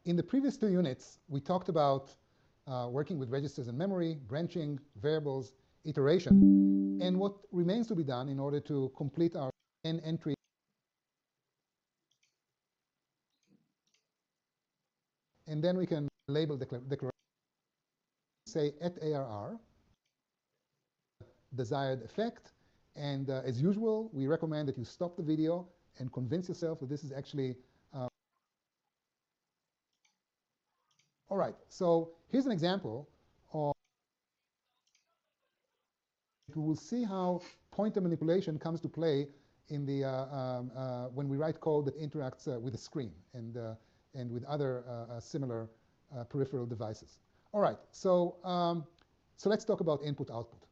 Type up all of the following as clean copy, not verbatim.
In the previous two units, we talked about working with registers and memory, branching, variables, iteration, and what remains to be done in order to complete our n entry. And then we can label the declaration, say at ARR, desired effect. And as usual, we recommend that you stop the video and convince yourself that this is actually all right. So here's an example of, we will see how pointer manipulation comes to play in the when we write code that interacts with the screen and with other similar peripheral devices. All right. So so let's talk about input-output.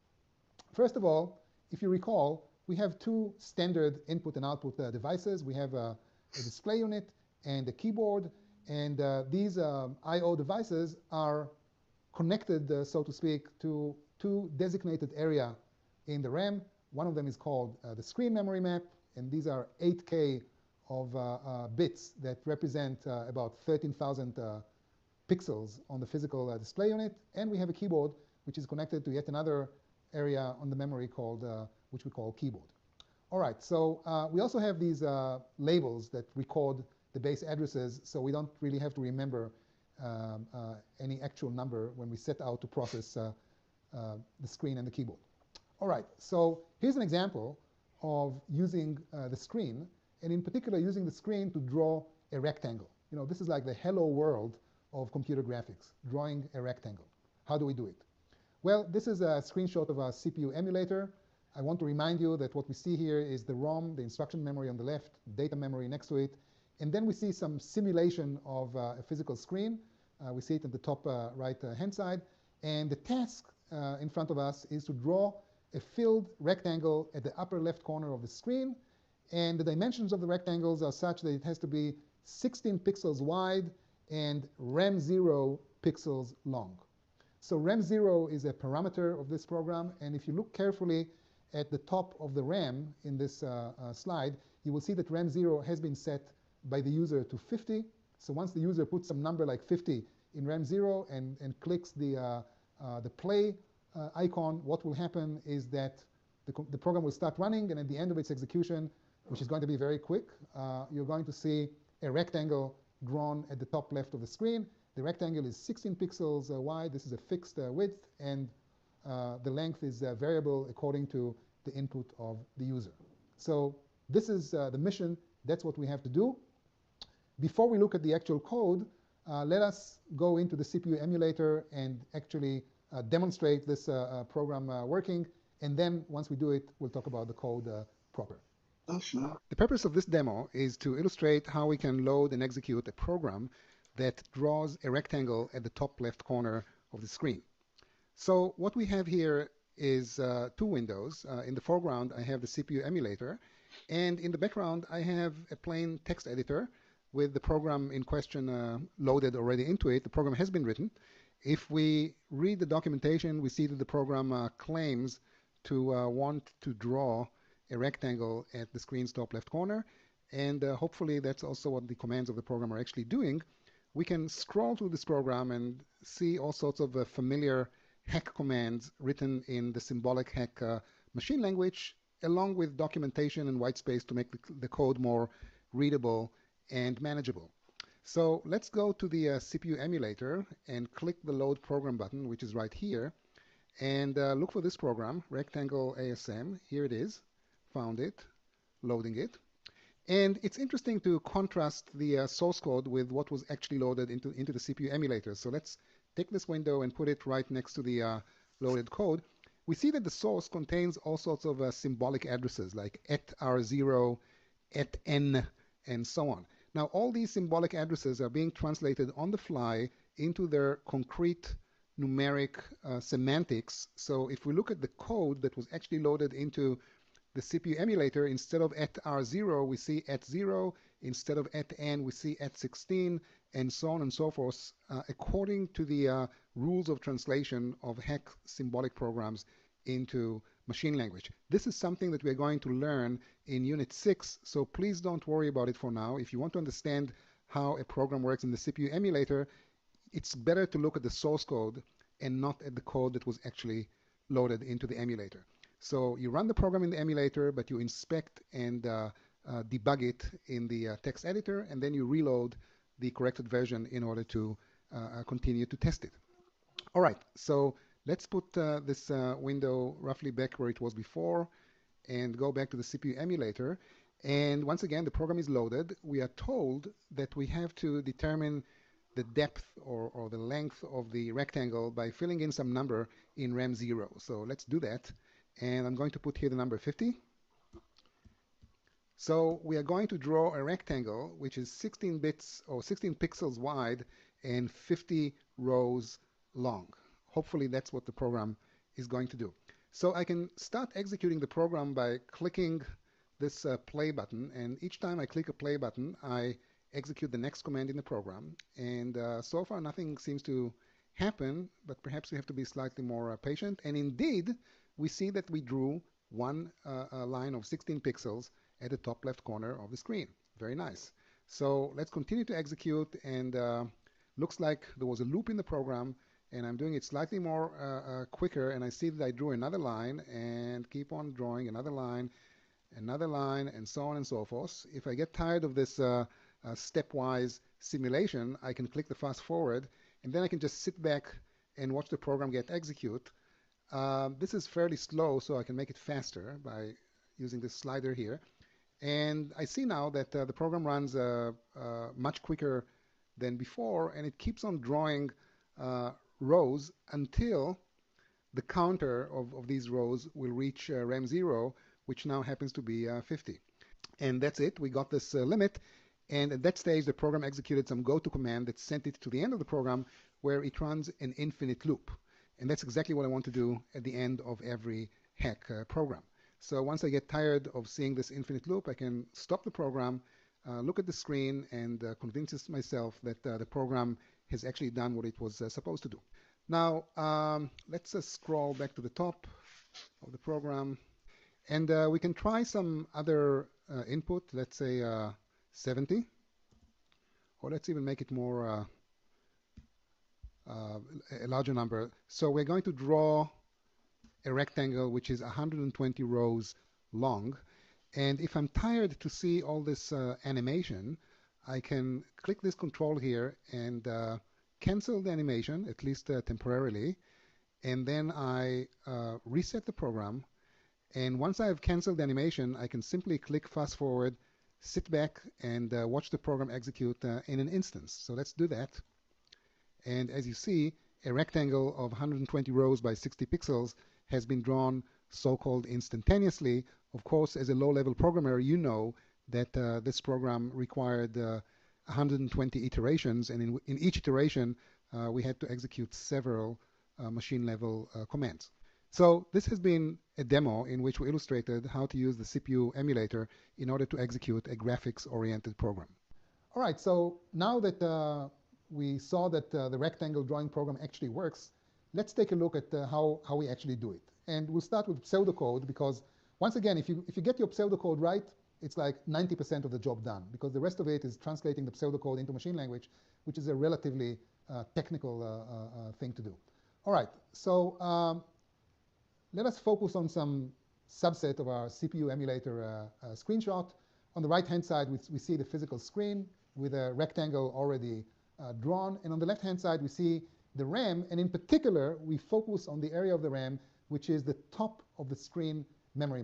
First of all, if you recall, we have two standard input and output devices. We have a display unit and a keyboard, and these I/O devices are connected, so to speak, to two designated area in the RAM. One of them is called the screen memory map, and these are 8K of bits that represent about 13,000 pixels on the physical display unit. And we have a keyboard, which is connected to yet another area on the memory called, which we call keyboard. All right, so we also have these labels that record the base addresses, so we don't really have to remember any actual number when we set out to process the screen and the keyboard. All right, so here's an example of using the screen, and in particular using the screen to draw a rectangle. You know, this is like the hello world of computer graphics, drawing a rectangle. How do we do it? Well, this is a screenshot of a CPU emulator. I want to remind you that what we see here is the ROM, the instruction memory on the left, data memory next to it, and then we see some simulation of a physical screen. We see it at the top right-hand side, and the task in front of us is to draw a filled rectangle at the upper left corner of the screen, and the dimensions of the rectangles are such that it has to be 16 pixels wide and RAM0 pixels long. So RAM0 is a parameter of this program, and if you look carefully at the top of the RAM in this slide, you will see that RAM0 has been set by the user to 50. So once the user puts some number like 50 in RAM0 and clicks the play icon, what will happen is that the program will start running, and at the end of its execution, which is going to be very quick, you're going to see a rectangle drawn at the top left of the screen. The rectangle is 16 pixels wide. This is a fixed width, and the length is variable according to the input of the user. So this is the mission. That's what we have to do. Before we look at the actual code, let us go into the CPU emulator and actually demonstrate this program working. And then once we do it, we'll talk about the code proper. The purpose of this demo is to illustrate how we can load and execute a program that draws a rectangle at the top left corner of the screen. So what we have here is two windows. In the foreground, I have the CPU emulator, and in the background, I have a plain text editor with the program in question loaded already into it. The program has been written. If we read the documentation, we see that the program claims to want to draw a rectangle at the screen's top left corner, and hopefully that's also what the commands of the program are actually doing. We can scroll through this program and see all sorts of familiar hack commands written in the symbolic hack machine language, along with documentation and white space to make the code more readable and manageable. So let's go to the CPU emulator and click the Load Program button, which is right here, and look for this program, Rectangle ASM. Here it is. Found it, loading it. And it's interesting to contrast the source code with what was actually loaded into the CPU emulator. So let's take this window and put it right next to the loaded code. We see that the source contains all sorts of symbolic addresses like @R0, @N, and so on. Now, all these symbolic addresses are being translated on the fly into their concrete numeric semantics. So if we look at the code that was actually loaded into the CPU emulator, instead of @R0, we see @0. Instead of @N, we see @16, and so on and so forth, according to the rules of translation of hack symbolic programs into machine language. This is something that we're going to learn in Unit 6, so please don't worry about it for now. If you want to understand how a program works in the CPU emulator, it's better to look at the source code and not at the code that was actually loaded into the emulator. So you run the program in the emulator, but you inspect and debug it in the text editor, and then you reload the corrected version in order to continue to test it. All right, so let's put this window roughly back where it was before and go back to the CPU emulator. And once again, the program is loaded. We are told that we have to determine the depth or the length of the rectangle by filling in some number in RAM0. So let's do that. And I'm going to put here the number 50. So we are going to draw a rectangle which is 16 bits or 16 pixels wide and 50 rows long. Hopefully that's what the program is going to do. So I can start executing the program by clicking this play button, and each time I click a play button I execute the next command in the program, and so far nothing seems to happen, but perhaps we have to be slightly more patient. And indeed we see that we drew one line of 16 pixels at the top left corner of the screen. Very nice. So let's continue to execute, and looks like there was a loop in the program, and I'm doing it slightly more quicker, and I see that I drew another line and keep on drawing another line, and so on and so forth. If I get tired of this stepwise simulation, I can click the fast forward, and then I can just sit back and watch the program get execute. This is fairly slow, so I can make it faster by using this slider here. And I see now that the program runs much quicker than before, and it keeps on drawing rows until the counter of these rows will reach RAM0, which now happens to be 50. And that's it. We got this limit. And at that stage, the program executed some goto command that sent it to the end of the program, where it runs an infinite loop. And that's exactly what I want to do at the end of every hack program. So once I get tired of seeing this infinite loop, I can stop the program, look at the screen, and convince myself that the program has actually done what it was supposed to do. Now, let's scroll back to the top of the program, and we can try some other input. Let's say 70, or let's even make it more a larger number. So we're going to draw a rectangle which is 120 rows long, and if I'm tired to see all this animation, I can click this control here and cancel the animation, at least temporarily, and then I reset the program. And once I have canceled the animation, I can simply click fast forward, sit back, and watch the program execute in an instance. So let's do that. And as you see, a rectangle of 120 rows by 60 pixels has been drawn so-called instantaneously. Of course, as a low-level programmer, you know that this program required 120 iterations, and in each iteration we had to execute several machine-level commands. So this has been a demo in which we illustrated how to use the CPU emulator in order to execute a graphics-oriented program. All right, so now that we saw that the rectangle drawing program actually works, let's take a look at how we actually do it. And we'll start with pseudocode, because once again, if you get your pseudocode right, it's like 90% of the job done, because the rest of it is translating the pseudocode into machine language, which is a relatively technical thing to do. All right, so let us focus on some subset of our CPU emulator screenshot. On the right-hand side, we see the physical screen with a rectangle already drawn. And on the left-hand side, we see the RAM. And in particular, we focus on the area of the RAM, which is the top of the screen memory.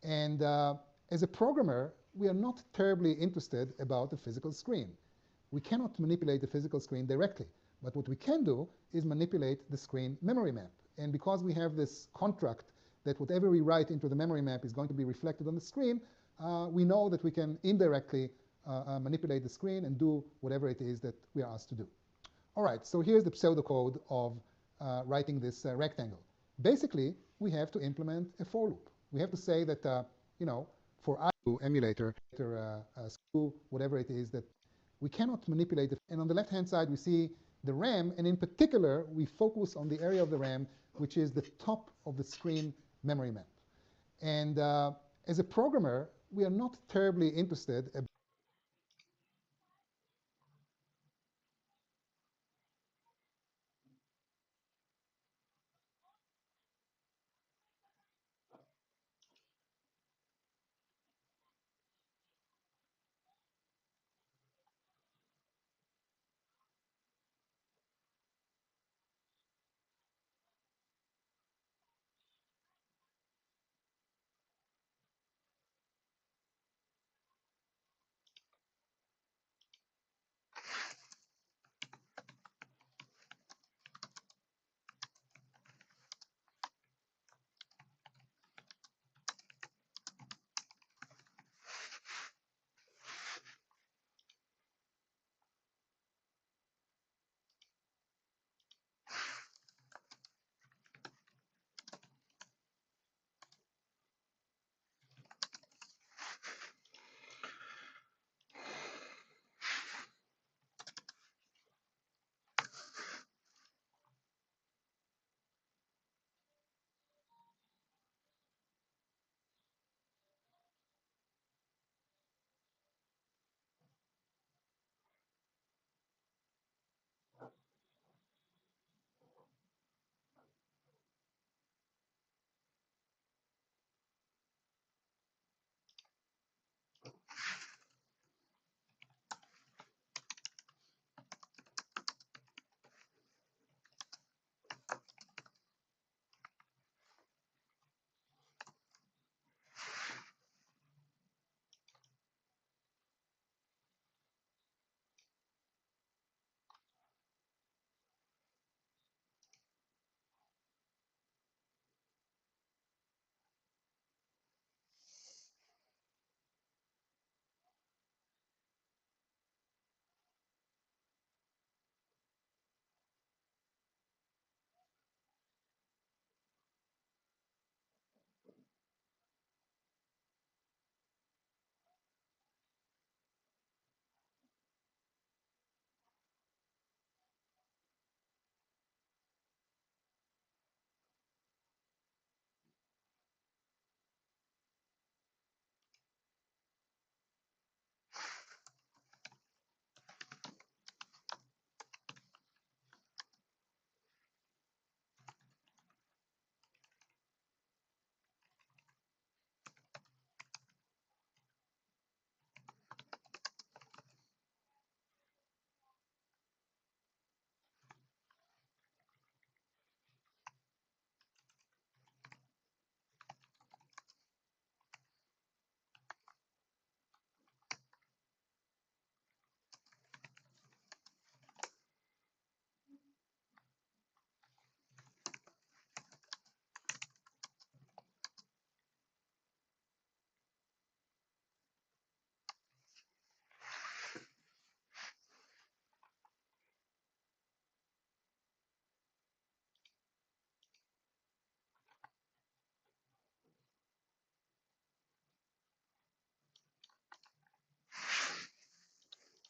And as a programmer, we are not terribly interested about the physical screen. We cannot manipulate the physical screen directly. But what we can do is manipulate the screen memory map. And because we have this contract that whatever we write into the memory map is going to be reflected on the screen, we know that we can indirectly manipulate the screen and do whatever it is that we are asked to do. All right, so here's the pseudocode of writing this rectangle. Basically, we have to implement a for loop. We have to say that, for I emulator, screw, whatever it is that we cannot manipulate it. And on the left-hand side, we see the RAM, and in particular, we focus on the area of the RAM, which is the top of the screen memory map. And as a programmer, we are not terribly interested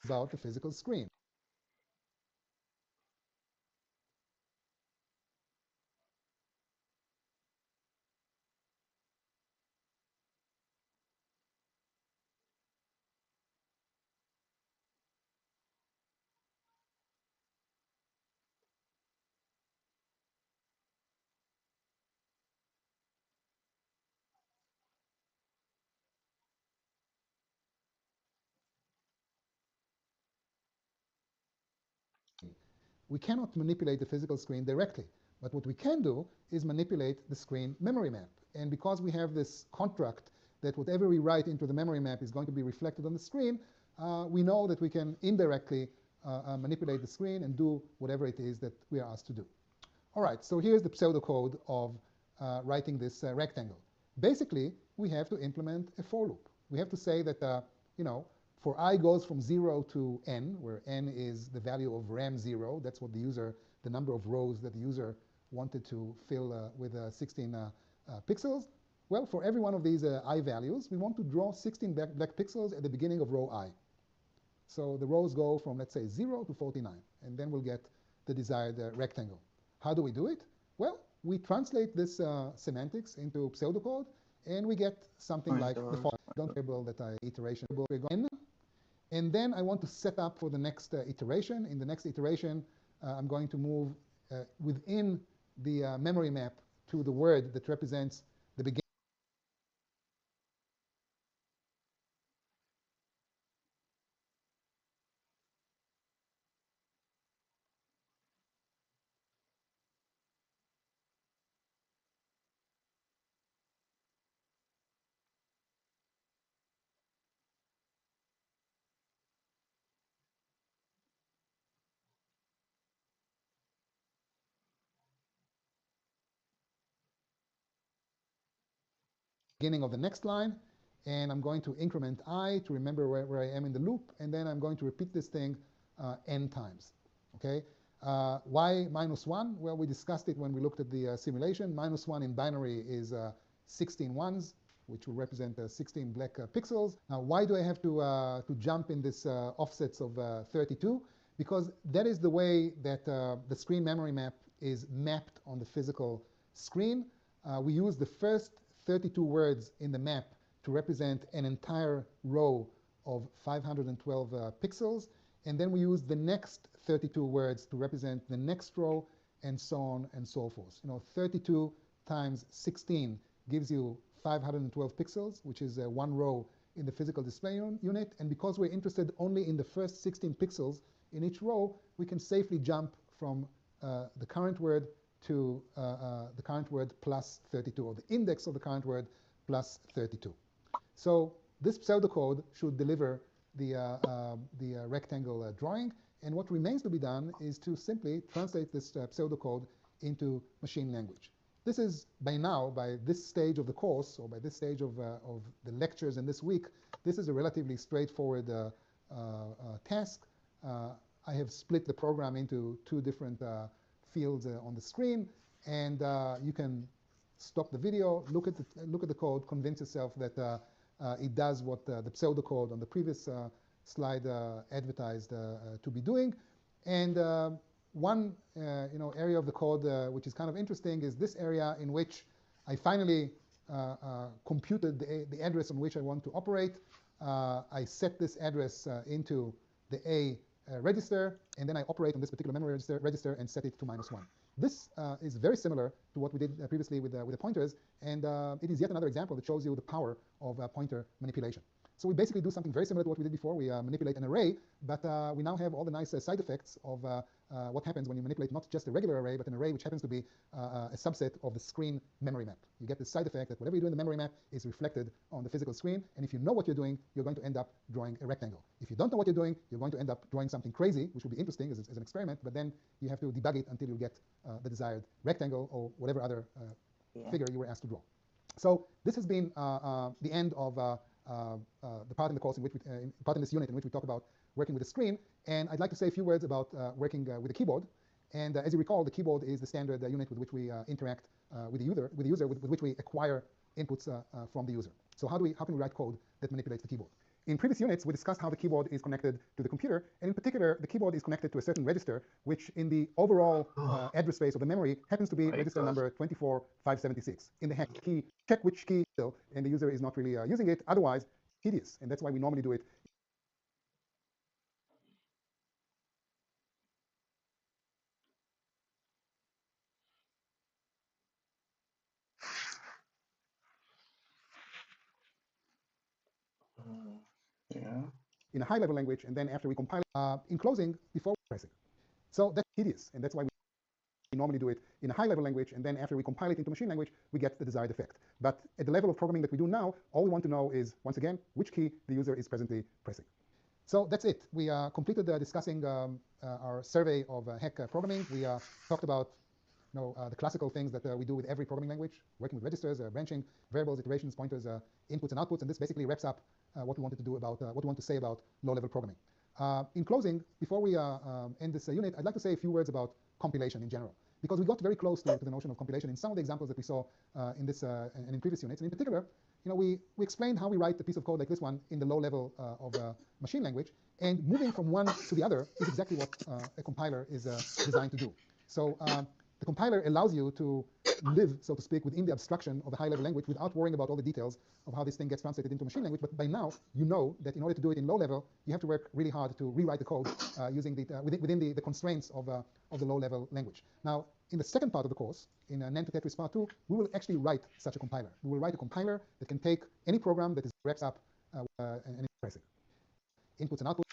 about the physical screen. We cannot manipulate the physical screen directly. But what we can do is manipulate the screen memory map. And because we have this contract that whatever we write into the memory map is going to be reflected on the screen, we know that we can indirectly manipulate the screen and do whatever it is that we are asked to do. All right, so here's the pseudocode of writing this rectangle. Basically, we have to implement a for loop. We have to say that, for I goes from 0 to n, where n is the value of RAM0. That's what the number of rows that the user wanted to fill with 16 pixels. Well, for every one of these I values, we want to draw 16 black pixels at the beginning of row I. So the rows go from, let's say, 0 to 49, and then we'll get the desired rectangle. How do we do it? Well, we translate this semantics into pseudocode, and we get something like the following variable that I iteration n. And then I want to set up for the next iteration. In the next iteration, I'm going to move within the memory map to the word that represents the beginning. Beginning of the next line, and I'm going to increment I to remember where I am in the loop, and then I'm going to repeat this thing n times. Okay? Why -1? Well, we discussed it when we looked at the simulation. -1 in binary is 16 ones, which will represent 16 black pixels. Now, why do I have to jump in this offsets of 32? Because that is the way that the screen memory map is mapped on the physical screen. We use the first 32 words in the map to represent an entire row of 512 pixels, and then we use the next 32 words to represent the next row, and so on and so forth. 32 times 16 gives you 512 pixels, which is one row in the physical display unit, and because we're interested only in the first 16 pixels in each row, we can safely jump from the current word to the current word plus 32, or the index of the current word plus 32. So this pseudocode should deliver the rectangle drawing, and what remains to be done is to simply translate this pseudocode into machine language. This is, by now, by this stage of the course, or by this stage of the lectures in this week, this is a relatively straightforward task. I have split the program into two different fields on the screen, and you can stop the video, look at the code, convince yourself that it does what the pseudocode on the previous slide advertised to be doing. And one area of the code which is kind of interesting is this area in which I finally computed the address on which I want to operate. I set this address into the A register, and then I operate on this particular memory register and set it to -1. This is very similar to what we did previously with the pointers, and it is yet another example that shows you the power of pointer manipulation. So we basically do something very similar to what we did before. We manipulate an array, but we now have all the nice side effects of what happens when you manipulate not just a regular array, but an array which happens to be a subset of the screen memory map. You get the side effect that whatever you do in the memory map is reflected on the physical screen, and if you know what you're doing, you're going to end up drawing a rectangle. If you don't know what you're doing, you're going to end up drawing something crazy, which will be interesting as an experiment, but then you have to debug it until you get the desired rectangle or whatever other figure you were asked to draw. So this has been the end of the part in the course in which part in this unit in which we talk about working with the screen, and I'd like to say a few words about working with the keyboard. And as you recall, the keyboard is the standard unit with which we interact with the user, with which we acquire inputs from the user. So how can we write code that manipulates the keyboard? In previous units, we discussed how the keyboard is connected to the computer, and in particular, the keyboard is connected to a certain register, which in the overall address space of the memory happens to be register number 24576. In the hash key, check which key still, and the user is not really using it. Otherwise, tedious, and that's why we normally do it. In a high-level language, and then after we compile it, in closing, before we press it. So that's tedious, and that's why we normally do it in a high-level language, and then after we compile it into machine language, we get the desired effect. But at the level of programming that we do now, all we want to know is, once again, which key the user is presently pressing. So that's it. We completed discussing our survey of HEC programming. We talked about the classical things that we do with every programming language, working with registers, branching, variables, iterations, pointers, inputs and outputs, and this basically wraps up what we wanted to do about what we want to say about low-level programming. In closing, before we end this unit, I'd like to say a few words about compilation in general, because we got very close to the notion of compilation in some of the examples that we saw in this and in previous units. And in particular, we explained how we write a piece of code like this one in the low level of machine language, and moving from one to the other is exactly what a compiler is designed to do. So the compiler allows you to live, so to speak, within the abstraction of a high-level language without worrying about all the details of how this thing gets translated into machine language. But by now, you know that in order to do it in low level, you have to work really hard to rewrite the code using within the constraints of the low-level language. Now, in the second part of the course, in NAND to Tetris Part 2, we will actually write such a compiler. We will write a compiler that can take any program that is wraps up and express it. Inputs and outputs.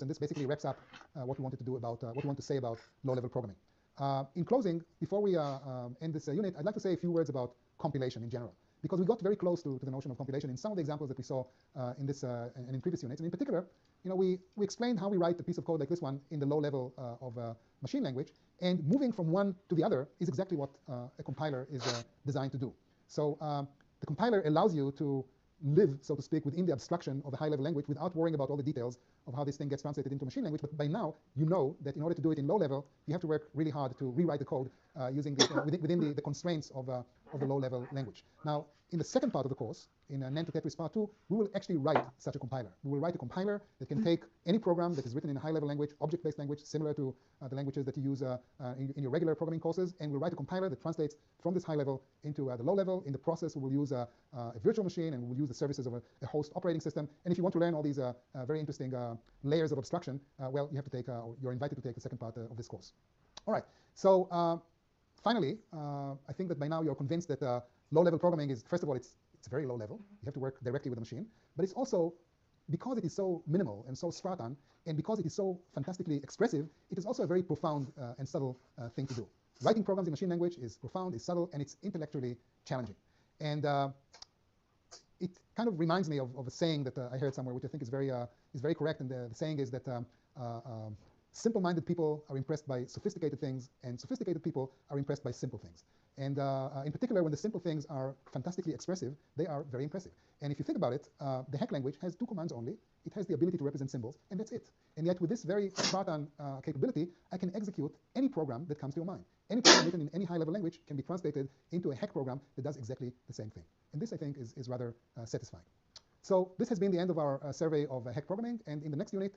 And this basically wraps up what we wanted to do about what we want to say about low-level programming. In closing, before we end this unit, I'd like to say a few words about compilation in general, because we got very close to the notion of compilation in some of the examples that we saw in this and in previous units. And in particular, we explained how we write a piece of code like this one in the low level of machine language, and moving from one to the other is exactly what a compiler is designed to do. So the compiler allows you to live, so to speak, within the abstraction of a high-level language without worrying about all the details of how this thing gets translated into machine language, but by now you know that in order to do it in low level, you have to work really hard to rewrite the code using within the constraints of the low level language. Now, in the second part of the course, in NAND to Tetris Part 2, we will actually write such a compiler. We will write a compiler that can take any program that is written in a high-level language, object-based language, similar to the languages that you use in your regular programming courses, and we'll write a compiler that translates from this high level into the low level. In the process, we will use a virtual machine, and we will use the services of a host operating system. And if you want to learn all these very interesting layers of abstraction, well, you have to take, you're invited to take the second part of this course. All right, so finally, I think that by now you're convinced that low-level programming is, first of all, it's very low level. You have to work directly with the machine. But it's also, because it is so minimal and so Spartan, and because it is so fantastically expressive, it is also a very profound and subtle thing to do. Writing programs in machine language is profound, is subtle, and it's intellectually challenging. And it kind of reminds me of a saying that I heard somewhere, which I think is very correct. And the saying is that simple-minded people are impressed by sophisticated things, and sophisticated people are impressed by simple things. And in particular, when the simple things are fantastically expressive, they are very impressive. And if you think about it, the hack language has two commands only. It has the ability to represent symbols, and that's it. And yet, with this very Spartan capability, I can execute any program that comes to your mind. Any program written in any high-level language can be translated into a hack program that does exactly the same thing. And this, I think, is rather satisfying. So this has been the end of our survey of hack programming. And in the next unit,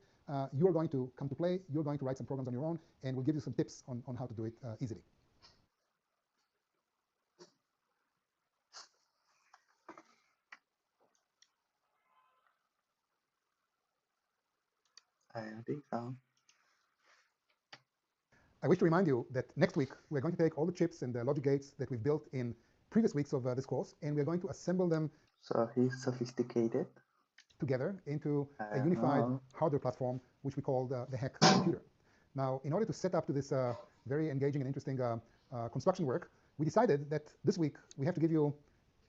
you are going to come to play. You're going to write some programs on your own, and we'll give you some tips on how to do it easily. I think so. I wish to remind you that next week, we're going to take all the chips and the logic gates that we've built in previous weeks of this course, and we're going to assemble them So he's sophisticated. Together into a unified hardware platform, which we call the hack computer. Now, in order to set up to this very engaging and interesting construction work, we decided that this week we have to give you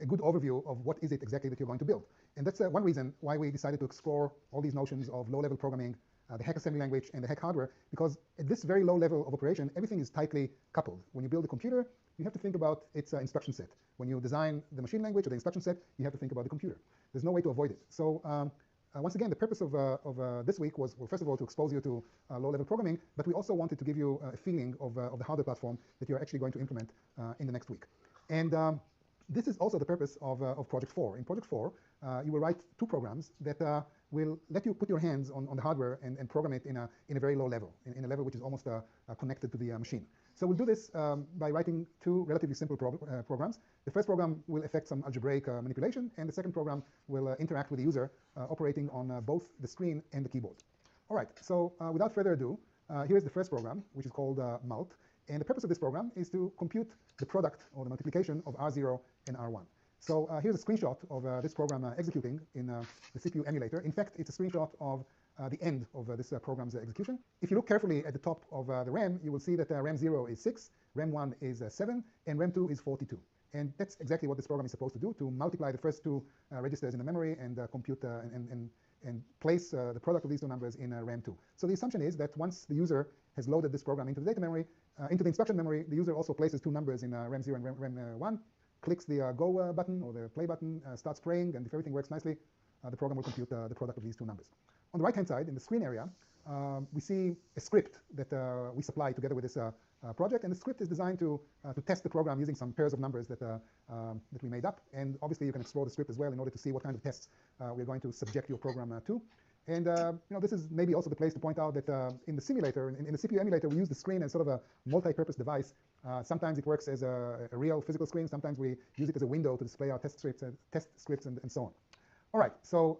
a good overview of what is it exactly that you're going to build. And that's one reason why we decided to explore all these notions of low-level programming, the hack assembly language, and the hack hardware, because at this very low level of operation, everything is tightly coupled. When you build a computer, you have to think about its instruction set. When you design the machine language or the instruction set, you have to think about the computer. There's no way to avoid it. So once again, the purpose of this week was, well, first of all, to expose you to low-level programming, but we also wanted to give you a feeling of the hardware platform that you're actually going to implement in the next week. And this is also the purpose of Project 4. In Project 4, you will write two programs that will let you put your hands on the hardware and program it in a very low level, in a level which is almost connected to the machine. So we'll do this by writing two relatively simple programs. The first program will affect some algebraic manipulation, and the second program will interact with the user operating on both the screen and the keyboard. All right, so without further ado, here's the first program, which is called mult. And the purpose of this program is to compute the product or the multiplication of R0 and R1. So here's a screenshot of this program executing in the CPU emulator. In fact, it's a screenshot of the end of this program's execution. If you look carefully at the top of the RAM, you will see that RAM 0 is 6, RAM 1 is 7, and RAM 2 is 42. And that's exactly what this program is supposed to do, to multiply the first two registers in the memory and compute and place the product of these two numbers in RAM 2. So the assumption is that once the user has loaded this program into the data memory, into the instruction memory, the user also places two numbers in RAM 0 and RAM 1, clicks the go button or the play button, starts praying, and if everything works nicely, the program will compute the product of these two numbers. On the right-hand side, in the screen area, we see a script that we supply together with this project, and the script is designed to test the program using some pairs of numbers that we made up. And obviously, you can explore the script as well in order to see what kind of tests we're going to subject your program to. And this is maybe also the place to point out that in the simulator, in the CPU emulator, we use the screen as sort of a multi-purpose device. Sometimes it works as a real physical screen. Sometimes we use it as a window to display our test scripts and so on. All right, so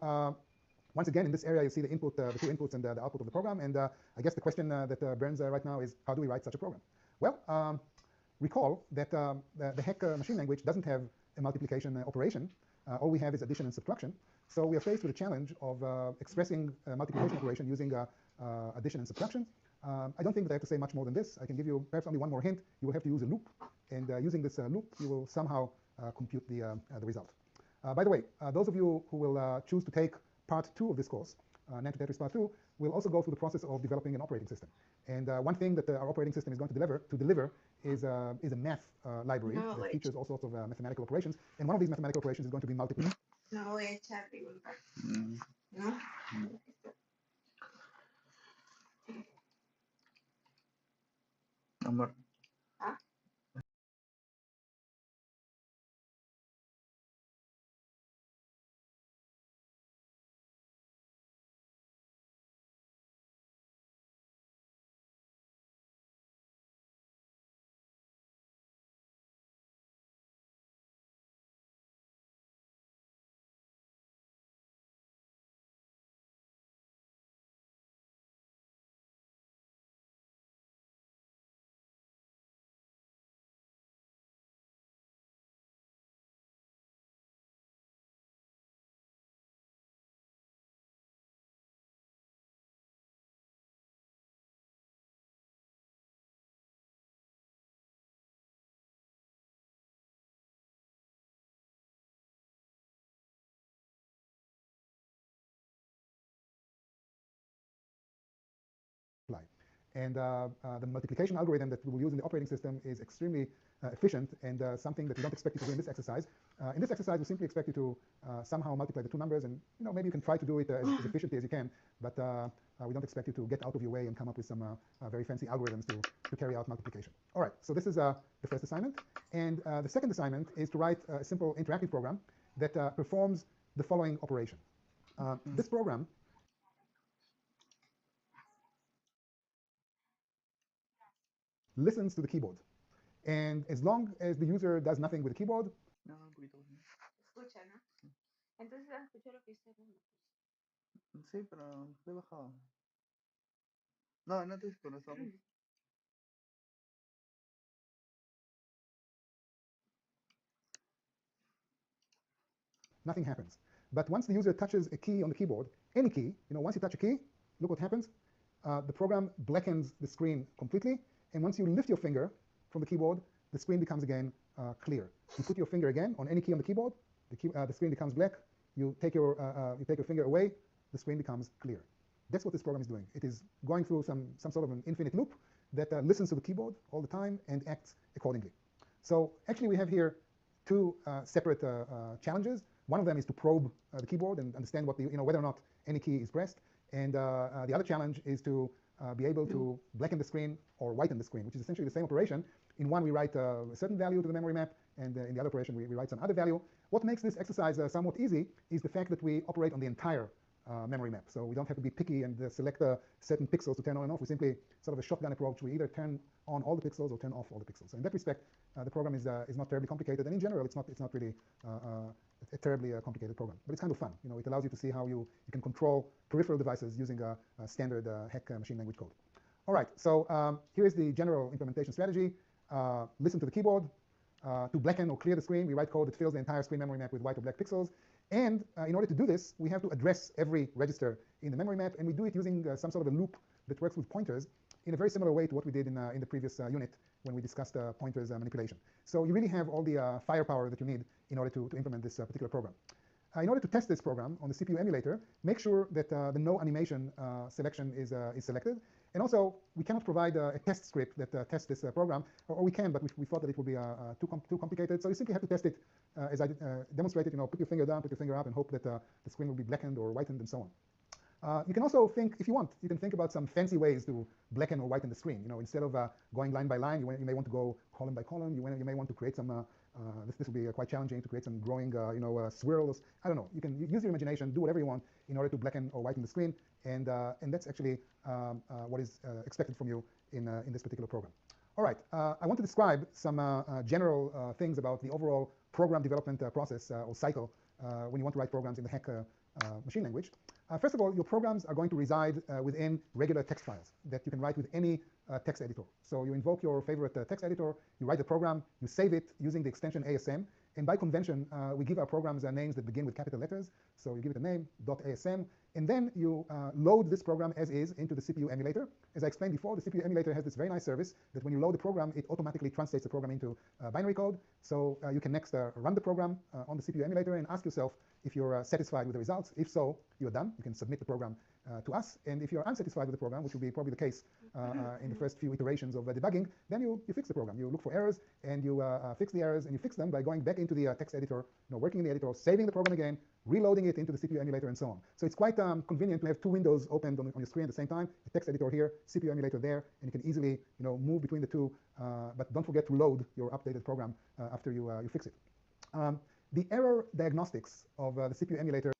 once again, in this area, you see the input, the two inputs and the output of the program. And I guess the question that burns right now is, how do we write such a program? Well, recall that the hack machine language doesn't have a multiplication operation. All we have is addition and subtraction. So we are faced with a challenge of expressing a multiplication operation using addition and subtraction. I don't think that I have to say much more than this. I can give you perhaps only one more hint. You will have to use a loop. And using this loop, you will somehow compute the result. By the way, those of you who will choose to take part 2 of this course, NAND to Tetris Part 2, will also go through the process of developing an operating system. And one thing that our operating system is going to deliver is a math library that features all sorts of mathematical operations. And one of these mathematical operations is going to be multiplication. Nomor. And the multiplication algorithm that we will use in the operating system is extremely efficient and something that we don't expect you to do in this exercise. In this exercise, we simply expect you to somehow multiply the two numbers, and maybe you can try to do it as efficiently as you can, but we don't expect you to get out of your way and come up with some very fancy algorithms to carry out multiplication. All right, so this is the first assignment, and the second assignment is to write a simple interactive program that performs the following operation. This program listens to the keyboard, and as long as the user does nothing with the keyboard, No, un poquito. Escucha, ¿no? Entonces escucha lo que está hablando. Sí, pero lo he bajado. No, no te cuando estamos. nothing happens. But once the user touches a key on the keyboard, any key, once you touch a key, look what happens. The program blackens the screen completely, and once you lift your finger from the keyboard, the screen becomes again clear. You put your finger again on any key on the keyboard, the screen becomes black. You take your finger away, the screen becomes clear. That's what this program is doing. It is going through some sort of an infinite loop that listens to the keyboard all the time and acts accordingly. So actually we have here two separate challenges. One of them is to probe the keyboard and understand what whether or not any key is pressed. And the other challenge is to be able to blacken the screen or whiten the screen, which is essentially the same operation. In one, we write a certain value to the memory map, and in the other operation, we write some other value. What makes this exercise somewhat easy is the fact that we operate on the entire memory map. So we don't have to be picky and select certain pixels to turn on and off. We simply sort of a shotgun approach. We either turn on all the pixels or turn off all the pixels. So in that respect, the program is not terribly complicated, and in general, it's not really a terribly complicated program. But it's kind of fun. It allows you to see how you can control peripheral devices using a standard HEC machine language code. All right. So here is the general implementation strategy. Listen to the keyboard. To blacken or clear the screen, we write code that fills the entire screen memory map with white or black pixels. And in order to do this, we have to address every register in the memory map, and we do it using some sort of a loop that works with pointers in a very similar way to what we did in the previous unit when we discussed pointers manipulation. So you really have all the firepower that you need in order to implement this particular program. In order to test this program on the CPU emulator, make sure that the no animation selection is selected. And also, we cannot provide a test script that tests this program, or we can, but we thought that it would be too complicated. So you simply have to test it as I demonstrated. Put your finger down, put your finger up, and hope that the screen will be blackened or whitened, and so on. You can also think, if you want, you can think about some fancy ways to blacken or whiten the screen. Instead of going line by line, you may want to go column by column. You may want to create some. This will be quite challenging to create some growing, swirls. I don't know. You can use your imagination, do whatever you want in order to blacken or whiten the screen, and that's actually what is expected from you in this particular program. All right. I want to describe some general things about the overall program development process or cycle when you want to write programs in the HEC machine language. First of all, your programs are going to reside within regular text files that you can write with any text editor. So you invoke your favorite text editor, you write the program, you save it using the extension ASM, and by convention, we give our programs names that begin with capital letters. So you give it a name, .asm, and then you load this program as is into the CPU emulator. As I explained before, the CPU emulator has this very nice service that when you load the program, it automatically translates the program into binary code. So you can next run the program on the CPU emulator and ask yourself if you're satisfied with the results. If so, you're done. You can submit the program to us. And if you're unsatisfied with the program, which will be probably the case in the first few iterations of debugging, then you fix the program. You look for errors and you fix the errors, and you fix them by going back into the text editor, working in the editor, saving the program again, reloading it into the CPU emulator, and so on. So it's quite convenient to have two windows opened on your screen at the same time, the text editor here, CPU emulator there, and you can easily move between the two, but don't forget to load your updated program after you fix it. The error diagnostics of the CPU emulator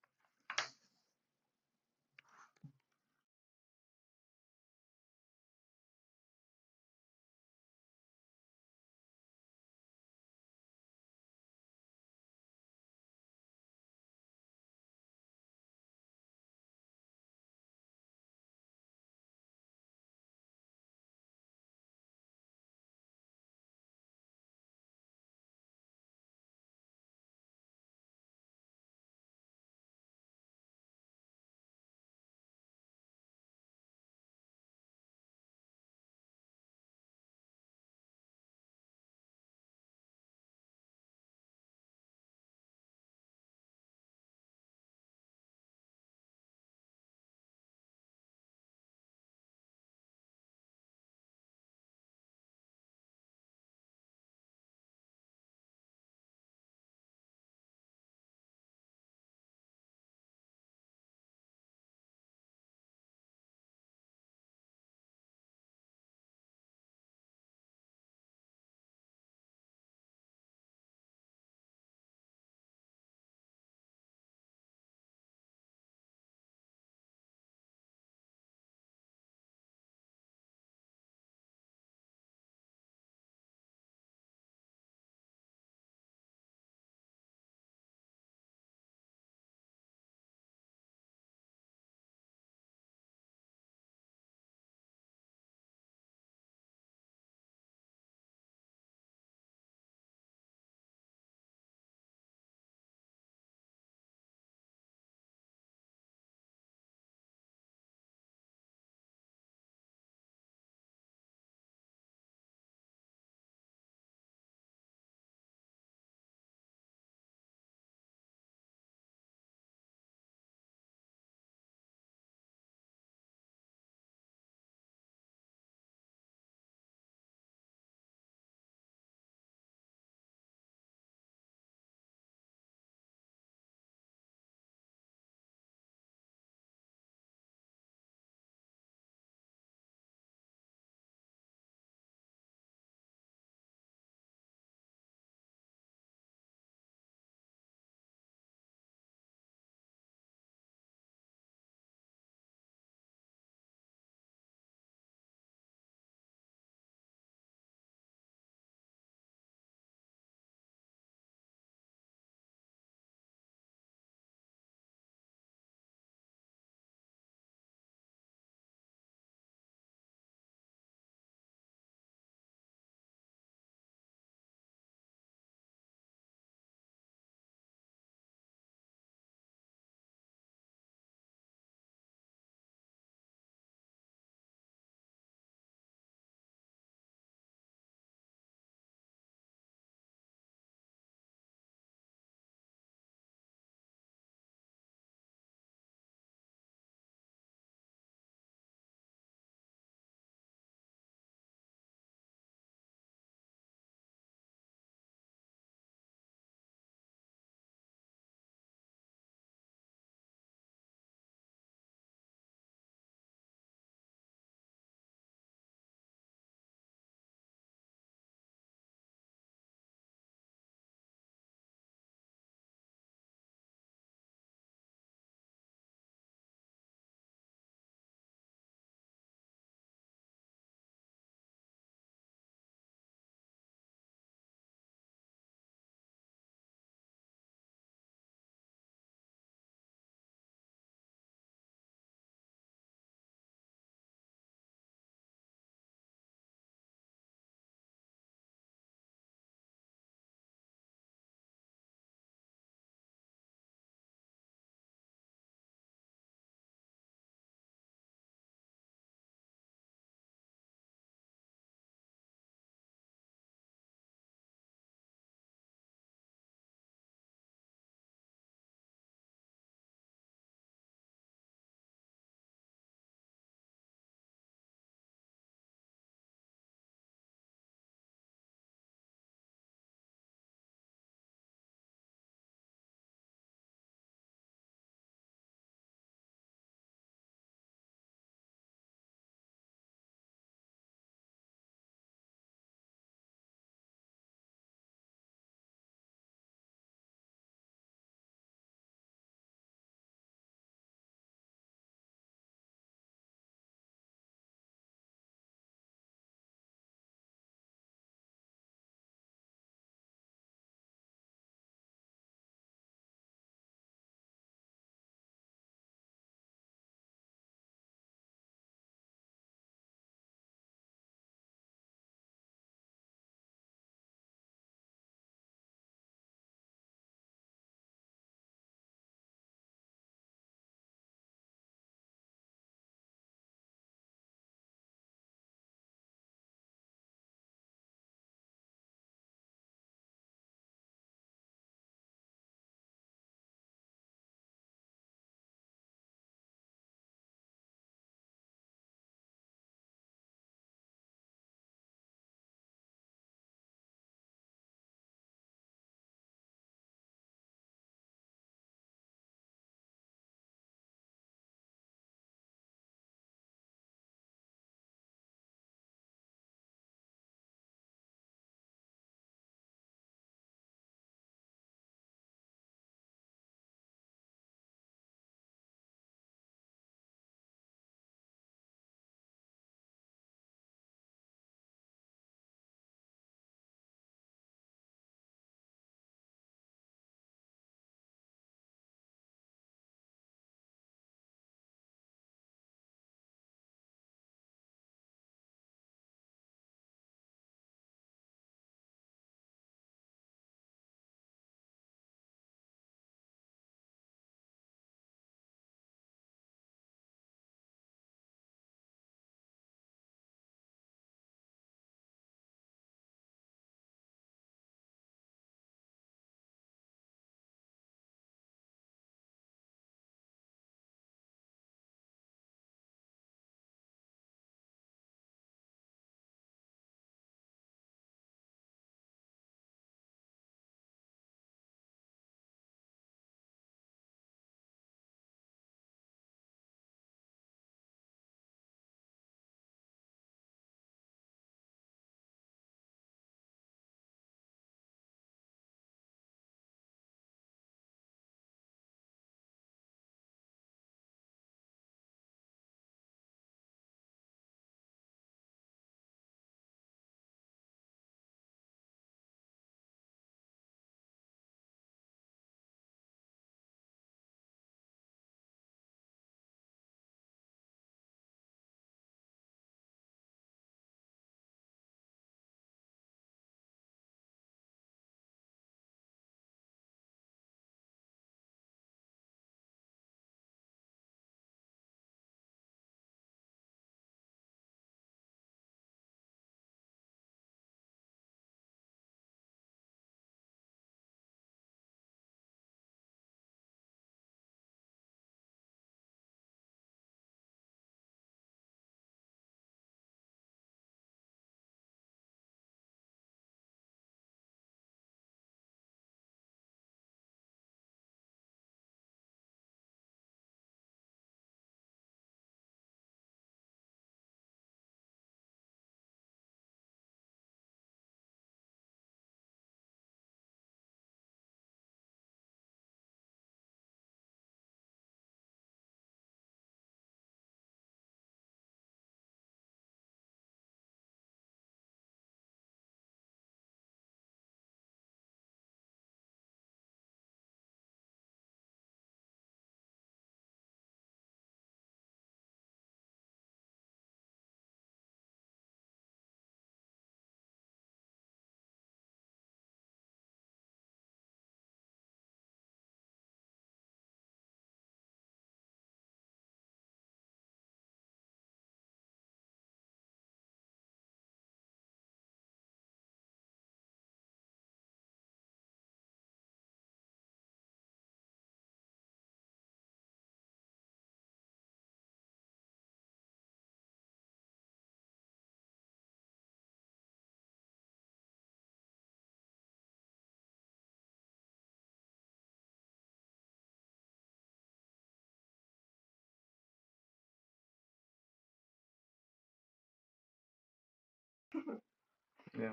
Yeah.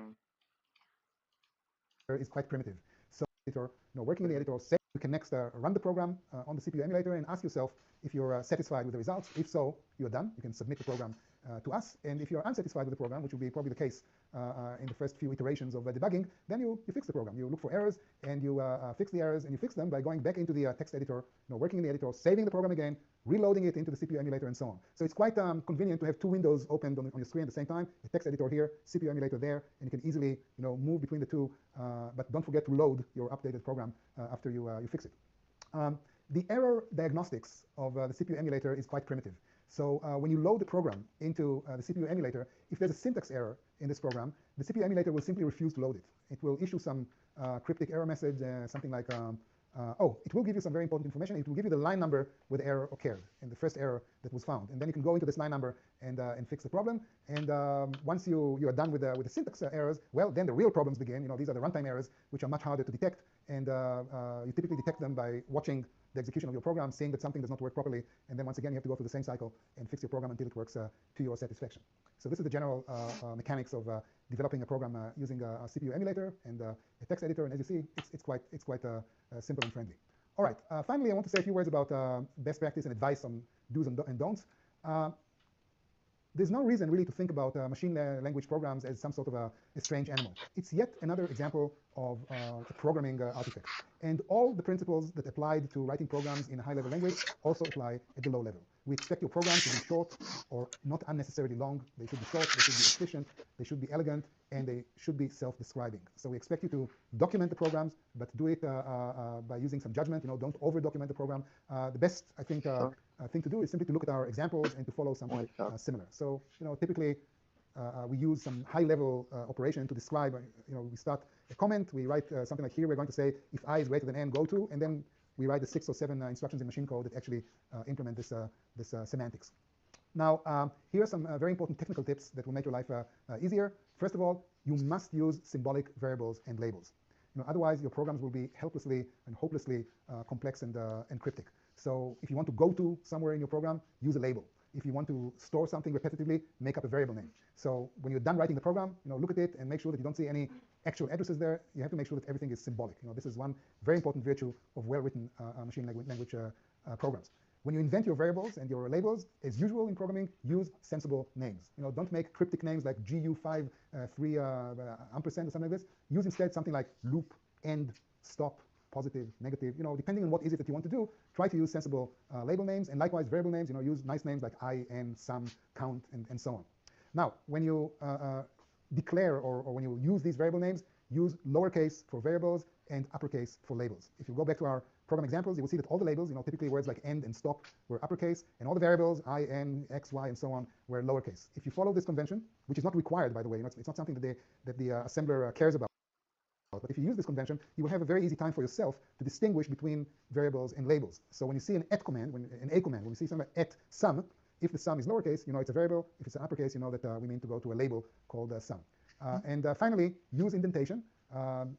is quite primitive. So editor, working in the editor, say you can next run the program on the CPU emulator and ask yourself if you're satisfied with the results. If so, you're done. You can submit the program to us. And if you're unsatisfied with the program, which will be probably the case in the first few iterations of debugging, then you fix the program. You look for errors and you fix the errors, and you fix them by going back into the text editor, working in the editor, saving the program again, reloading it into the CPU emulator, and so on. So it's quite convenient to have two windows opened on your screen at the same time, a text editor here, CPU emulator there, and you can easily move between the two, but don't forget to load your updated program after you fix it. The error diagnostics of the CPU emulator is quite primitive. So when you load the program into the CPU emulator, if there's a syntax error in this program, the CPU emulator will simply refuse to load it. It will issue some cryptic error message, something like, it will give you some very important information. It will give you the line number where the error occurred, and the first error that was found. And then you can go into this line number and fix the problem. And once you are done with the syntax errors, well, then the real problems begin. These are the runtime errors, which are much harder to detect. And you typically detect them by watching the execution of your program, seeing that something does not work properly, and then once again you have to go through the same cycle and fix your program until it works to your satisfaction. So this is the general mechanics of developing a program using a CPU emulator and a text editor, and as you see, it's quite simple and friendly. All right, finally I want to say a few words about best practice and advice on do's and don'ts. There's no reason really to think about machine language programs as some sort of a strange animal. It's yet another example of a programming artifact. And all the principles that applied to writing programs in a high-level language also apply at the low level. We expect your programs to be short or not unnecessarily long. They should be short, they should be efficient, they should be elegant, and they should be self-describing. So we expect you to document the programs, but do it by using some judgment. Don't over-document the program. The best, I think, thing to do is simply to look at our examples and to follow something similar. So, typically we use some high-level operation to describe. We start a comment, we write something like here. We're going to say if I is greater than n, go to, and then we write the 6 or 7 instructions in machine code that actually implement this semantics. Now, here are some very important technical tips that will make your life easier. First of all, you must use symbolic variables and labels. Otherwise, your programs will be helplessly and hopelessly complex and cryptic. So if you want to go to somewhere in your program, use a label. If you want to store something repetitively, make up a variable name. So when you're done writing the program, look at it and make sure that you don't see any actual addresses there. You have to make sure that everything is symbolic. This is one very important virtue of well-written machine language programs. When you invent your variables and your labels, as usual in programming, use sensible names. Don't make cryptic names like GU5 3 ampersand or something like this. Use instead something like loop, end, stop, positive, negative. Depending on what is it that you want to do, try to use sensible label names, and likewise variable names. Use nice names like I, n, sum, count, and so on. Now, when you declare or when you use these variable names, use lowercase for variables and uppercase for labels. If you go back to our program examples, you will see that all the labels, typically words like end and stop, were uppercase, and all the variables, I, n, x, y, and so on, were lowercase. If you follow this convention, which is not required, by the way, it's not something that the assembler cares about, but if you use this convention, you will have a very easy time for yourself to distinguish between variables and labels. So when you see an at command, an a command, when you see something like at sum, if the sum is lowercase, it's a variable. If it's an uppercase, that we mean to go to a label called sum. And finally, use indentation.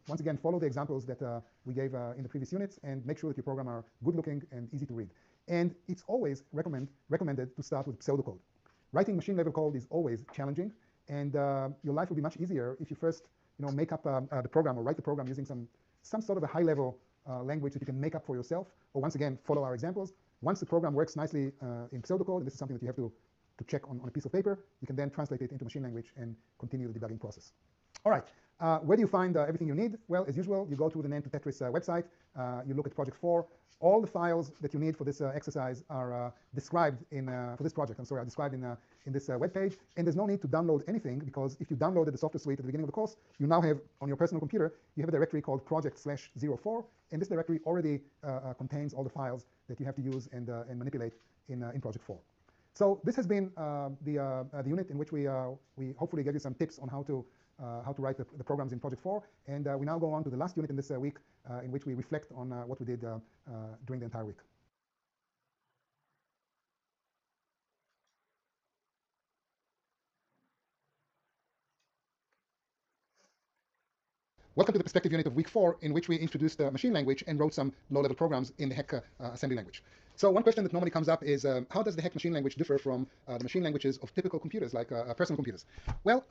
Once again, follow the examples that we gave in the previous units, and make sure that your program are good-looking and easy to read. And it's always recommended to start with pseudocode. Writing machine-level code is always challenging, and your life will be much easier if you first make up the program or write the program using some sort of a high-level language that you can make up for yourself, or once again, follow our examples. Once the program works nicely in pseudocode, and this is something that you have to check on a piece of paper, you can then translate it into machine language and continue the debugging process. All right, where do you find everything you need? Well, as usual, you go to the Name to Tetris website, you look at Project 4. All the files that you need for this exercise are described for this project, are described in this web page, and there's no need to download anything, because if you downloaded the software suite at the beginning of the course, you now have, on your personal computer, you have a directory called project/04, and this directory already contains all the files that you have to use and manipulate in Project 4. So this has been the unit in which we hopefully gave you some tips on how to write the programs in Project 4, and we now go on to the last unit in this week, in which we reflect on what we did during the entire week. Welcome to the perspective unit of week 4, in which we introduced machine language and wrote some low-level programs in the Heck assembly language. So one question that normally comes up is, how does the Heck machine language differ from the machine languages of typical computers, like personal computers? Well,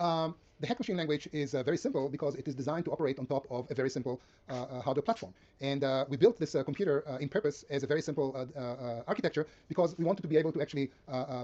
the Heck machine language is very simple because it is designed to operate on top of a very simple hardware platform. And we built this computer in purpose as a very simple architecture because we wanted to be able to actually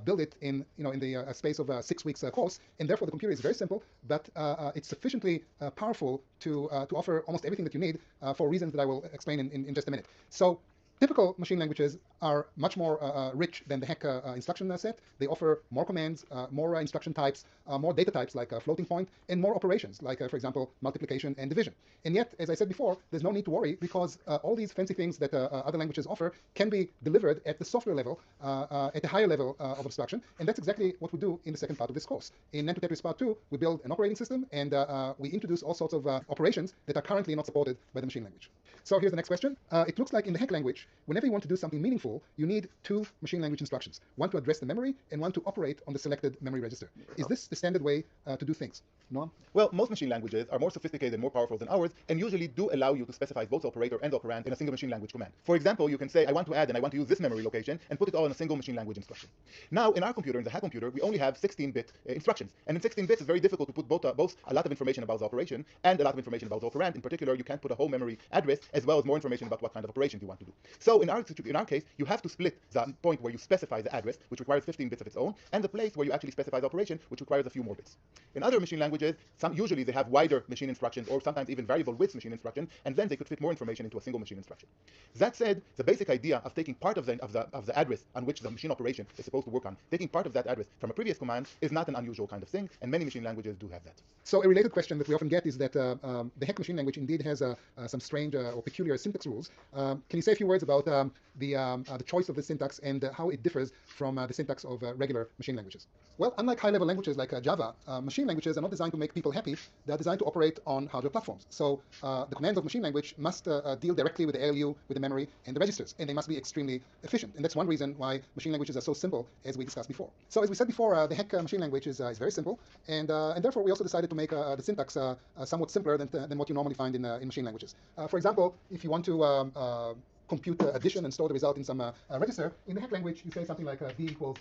build it in the space of a 6 weeks course. And therefore, the computer is very simple, but it's sufficiently powerful to offer almost everything that you need for reasons that I will explain in just a minute. So typical machine languages are much more rich than the Heck instruction set. They offer more commands, more instruction types, more data types like floating point, and more operations like, for example, multiplication and division. And yet, as I said before, there's no need to worry because all these fancy things that other languages offer can be delivered at the software level, at a higher level of abstraction. And that's exactly what we do in the second part of this course. In NAND to Tetris Part 2, we build an operating system and we introduce all sorts of operations that are currently not supported by the machine language. So here's the next question. It looks like in the Heck language, whenever you want to do something meaningful, you need 2 machine language instructions, one to address the memory and one to operate on the selected memory register. Is this the standard way to do things? Noam? Well, most machine languages are more sophisticated and more powerful than ours, and usually do allow you to specify both operator and operand in a single machine language command. For example, you can say, I want to add and I want to use this memory location, and put it all in a single machine language instruction. Now, in our computer, in the Heck computer, we only have 16-bit instructions. And in 16 bits, it's very difficult to put both a lot of information about the operation and a lot of information about the operand. In particular, you can't put a whole memory address as well as more information about what kind of operations you want to do. So in our case, you have to split the point where you specify the address, which requires 15 bits of its own, and the place where you actually specify the operation, which requires a few more bits. In other machine languages, usually they have wider machine instructions, or sometimes even variable width machine instructions, and then they could fit more information into a single machine instruction. That said, the basic idea of taking part of the address on which the machine operation is supposed to work on, taking part of that address from a previous command, is not an unusual kind of thing, and many machine languages do have that. So a related question that we often get is that the Heck machine language indeed has some strange or peculiar syntax rules. Can you say a few words about the choice of the syntax and how it differs from the syntax of regular machine languages? Well, unlike high-level languages like Java, machine languages are not designed to make people happy. They are designed to operate on hardware platforms. So the commands of machine language must deal directly with the ALU, with the memory, and the registers, and they must be extremely efficient. And that's one reason why machine languages are so simple, as we discussed before. So as we said before, the Heck machine language is very simple, and therefore we also decided to make the syntax somewhat simpler than what you normally find in machine languages. For example, if you want to compute addition and store the result in some register, in the Heck language you say something like d equals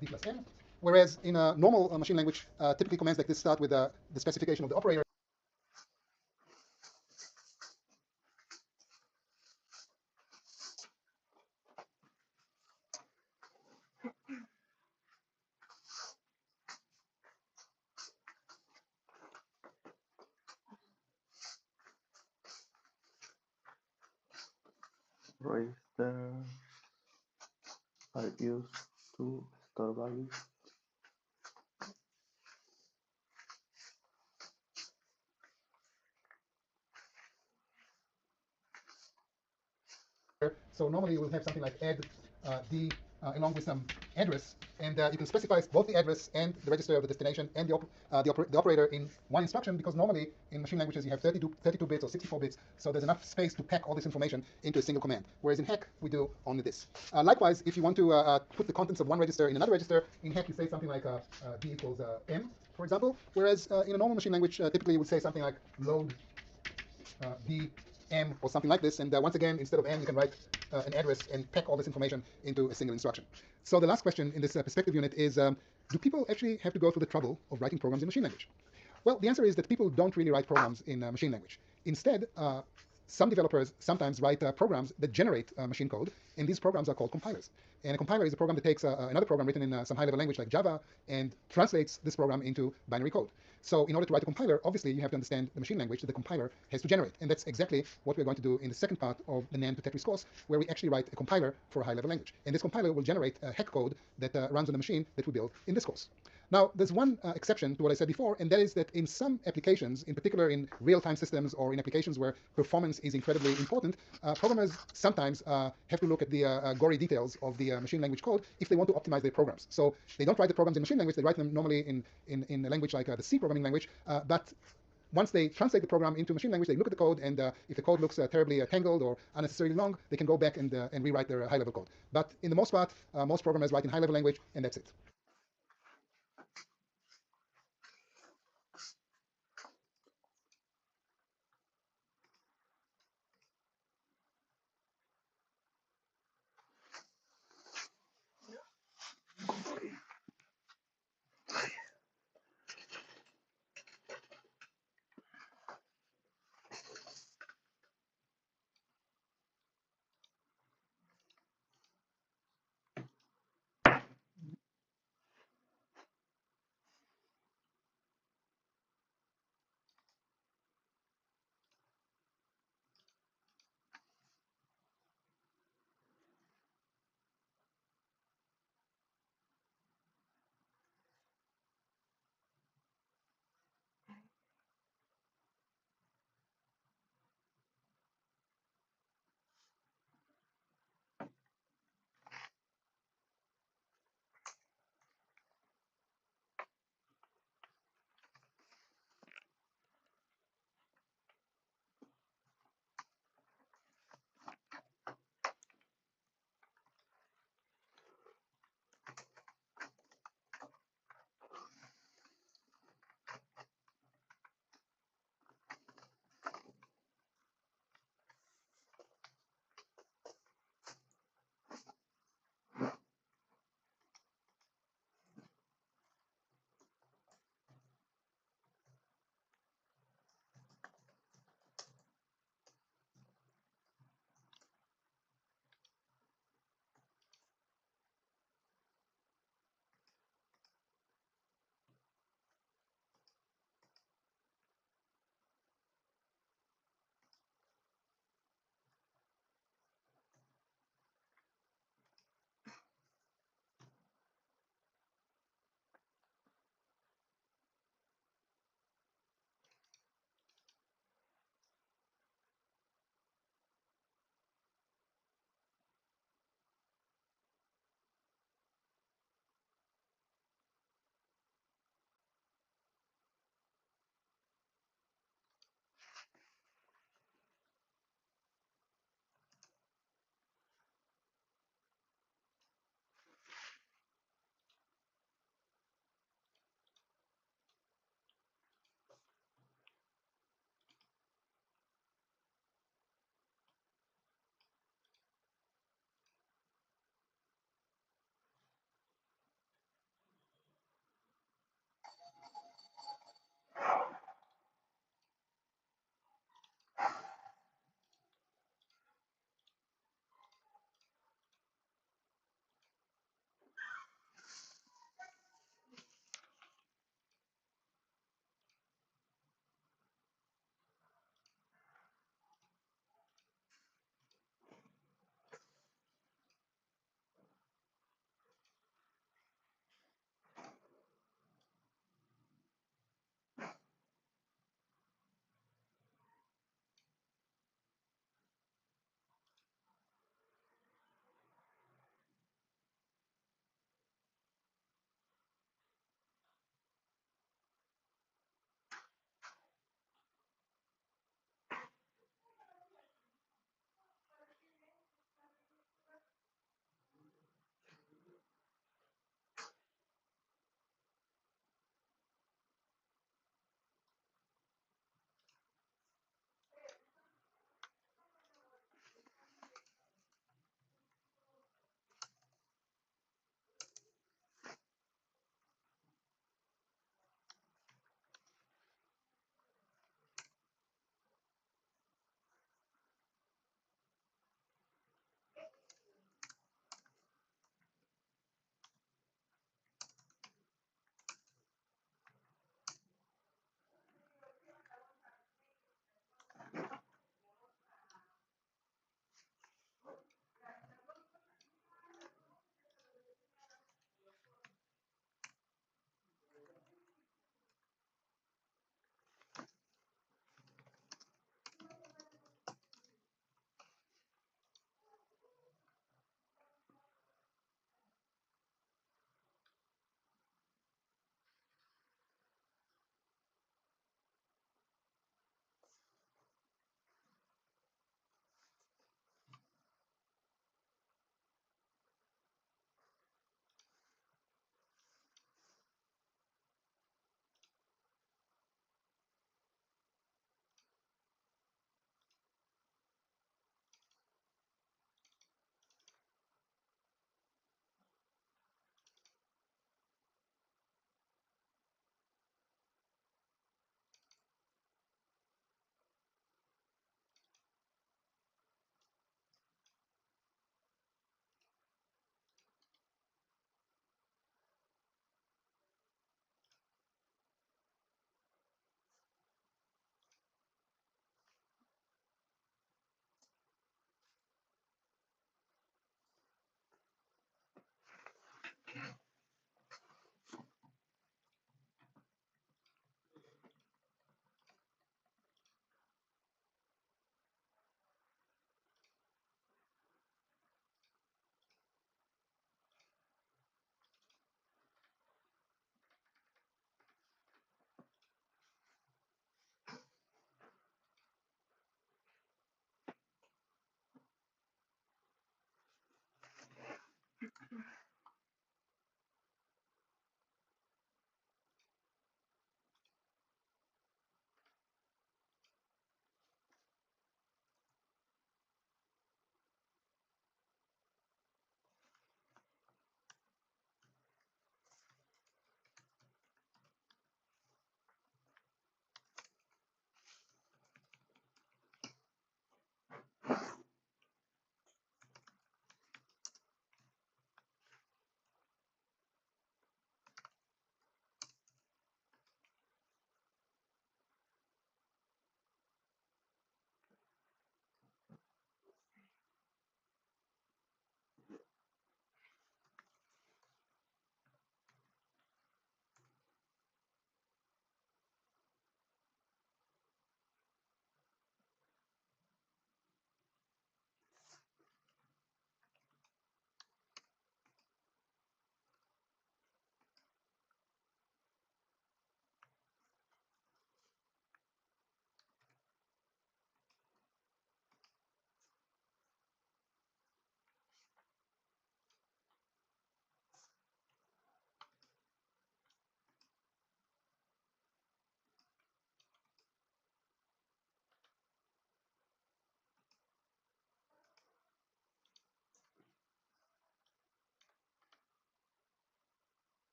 d plus m, whereas in a normal machine language, typically commands like this start with the specification of the operator. Register are used to store values. So normally we'll have something like add d along with some address, and you can specify both the address and the register of the destination and the operator in one instruction, because normally in machine languages you have 32 bits or 64 bits, so there's enough space to pack all this information into a single command, whereas in Heck we do only this. Likewise, if you want to put the contents of one register in another register, in Heck you say something like d equals m, for example, whereas in a normal machine language typically you would say something like load d m or something like this, and once again, instead of m you can write an address and pack all this information into a single instruction. So the last question in this perspective unit is, do people actually have to go through the trouble of writing programs in machine language? Well, the answer is that people don't really write programs in machine language. Instead, some developers sometimes write programs that generate machine code, and these programs are called compilers. And a compiler is a program that takes another program written in some high-level language like Java and translates this program into binary code. So in order to write a compiler, obviously you have to understand the machine language that the compiler has to generate. And that's exactly what we're going to do in the second part of the NAND to Tetris course, where we actually write a compiler for a high-level language. And this compiler will generate a Heck code that runs on the machine that we build in this course. Now, there's one exception to what I said before, and that is that in some applications, in particular in real-time systems or in applications where performance is incredibly important, programmers sometimes have to look at the gory details of the machine language code if they want to optimize their programs. So they don't write the programs in machine language, they write them normally in a language like the C programming language, but once they translate the program into machine language, they look at the code, and if the code looks terribly tangled or unnecessarily long, they can go back and rewrite their high-level code. But in the most part, most programmers write in high-level language, and that's it.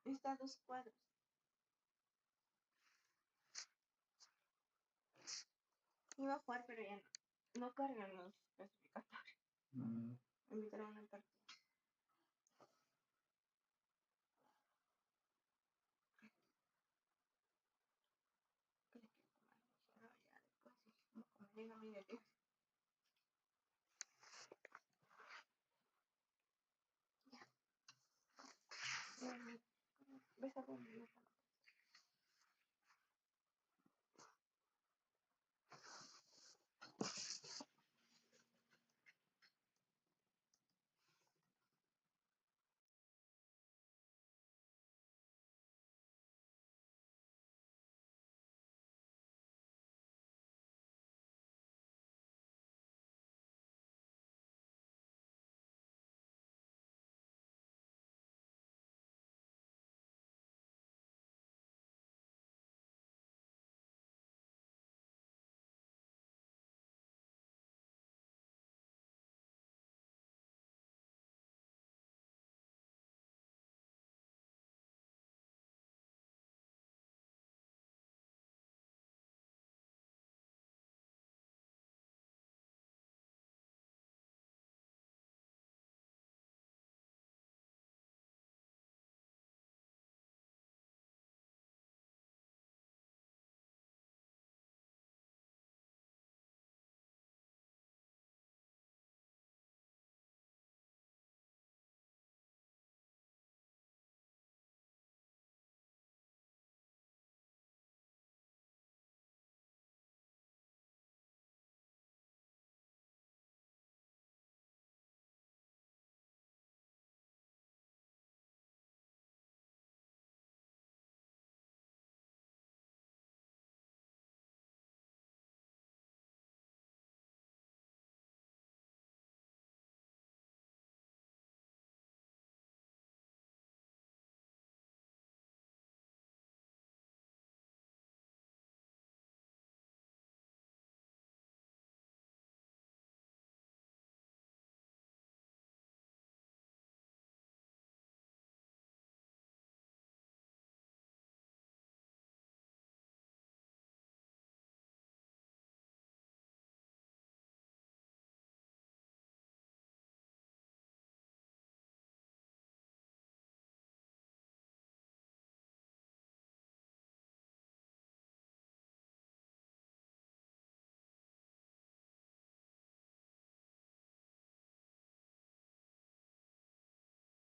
Está a 2 cuadros. Iba a jugar, pero ya no. No cargan los clasificatorios. Mm. Me invitaron a una partida. ¿Qué le quiero tomar? Dije, no, ya después sí. Como llega mi bebé. Ya. Ves a dormir.